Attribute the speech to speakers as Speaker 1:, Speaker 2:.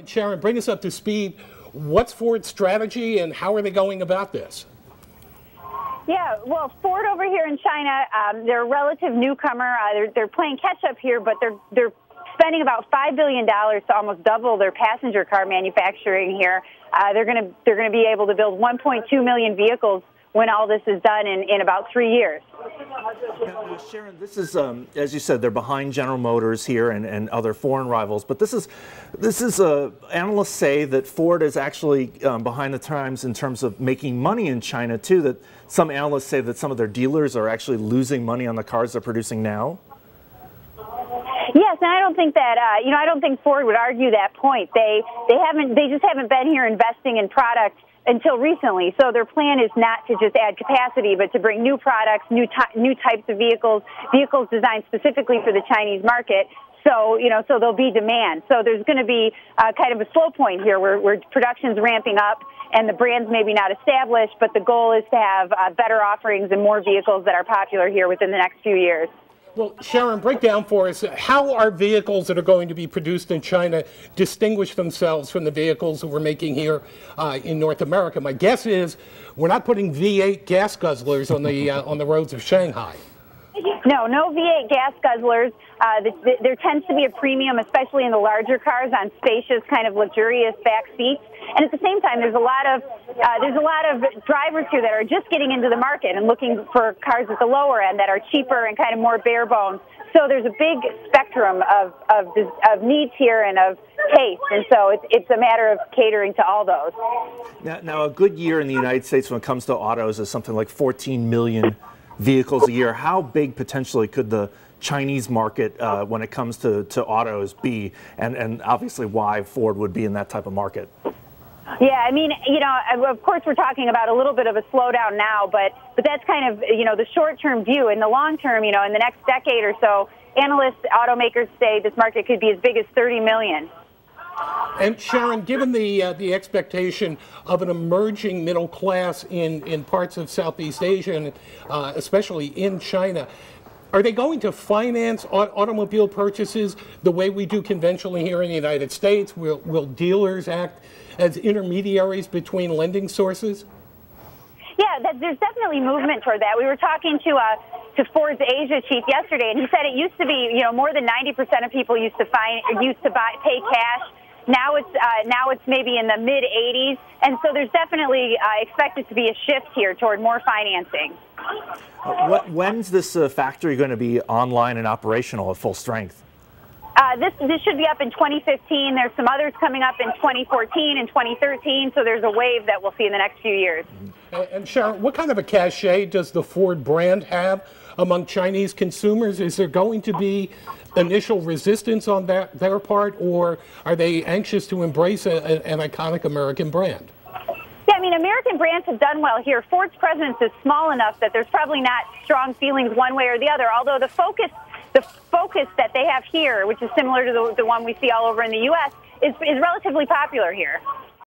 Speaker 1: Sharon, bring us up to speed. What's Ford's strategy and how are they going about this?
Speaker 2: Yeah, well, Ford over here in China, they're a relative newcomer. They're playing catch up here, but they're spending about $5 billion to almost double their passenger car manufacturing here. They're going to be able to build 1.2 million vehicles when all this is done in about 3 years.
Speaker 3: Now, Sharon, this is, as you said, they're behind General Motors here and other foreign rivals. But this is analysts say that Ford is actually behind the times in terms of making money in China too. That some analysts say that some of their dealers are actually losing money on the cars they're producing now.
Speaker 2: Yes, and I don't think that I don't think Ford would argue that point. They just haven't been here investing in product until recently. So their plan is not to just add capacity, but to bring new products, new types of vehicles designed specifically for the Chinese market. So, so there'll be demand. So there's going to be kind of a slow point here where production's ramping up and the brand's maybe not established, but the goal is to have better offerings and more vehicles that are popular here within the next few years.
Speaker 1: Well, Sharon, break down for us, how are vehicles that are going to be produced in China distinguish themselves from the vehicles that we're making here in North America? My guess is we're not putting V8 gas guzzlers on the roads of Shanghai.
Speaker 2: No V8 gas guzzlers. There tends to be a premium, especially in the larger cars, on spacious, kind of luxurious back seats. And at the same time, there's a lot of drivers here that are just getting into the market and looking for cars at the lower end that are cheaper and kind of more bare bones. So there's a big spectrum of needs here and of taste, and so it's a matter of catering to all those.
Speaker 3: Now, a good year in the United States when it comes to autos is something like 14 million vehicles a year. How big potentially could the Chinese market when it comes to autos be, and obviously why Ford would be in that type of market?
Speaker 2: Yeah, I mean, of course we're talking about a little bit of a slowdown now, but that's kind of, the short-term view. In the long term, in the next decade or so, analysts, automakers say this market could be as big as 30 million.
Speaker 1: And Sharon, given the expectation of an emerging middle class in parts of Southeast Asia, and especially in China, are they going to finance automobile purchases the way we do conventionally here in the United States? Will dealers act as intermediaries between lending sources?
Speaker 2: Yeah, there's definitely movement toward that. We were talking to Ford's Asia chief yesterday, and he said it used to be, more than 90% of people used to pay cash. Now it's maybe in the mid-80s, and so there's definitely expected to be a shift here toward more financing.
Speaker 3: When's this factory going to be online and operational at full strength?
Speaker 2: This should be up in 2015. There's some others coming up in 2014 and 2013, so there's a wave that we'll see in the next few years.
Speaker 1: And Sharon, what kind of a cachet does the Ford brand have among Chinese consumers? Is there going to be initial resistance on their part, or are they anxious to embrace an iconic American brand?
Speaker 2: Yeah, I mean, American brands have done well here. Ford's presence is small enough that there's probably not strong feelings one way or the other, although the focus that they have here, which is similar to the one we see all over in the U.S., is relatively popular here.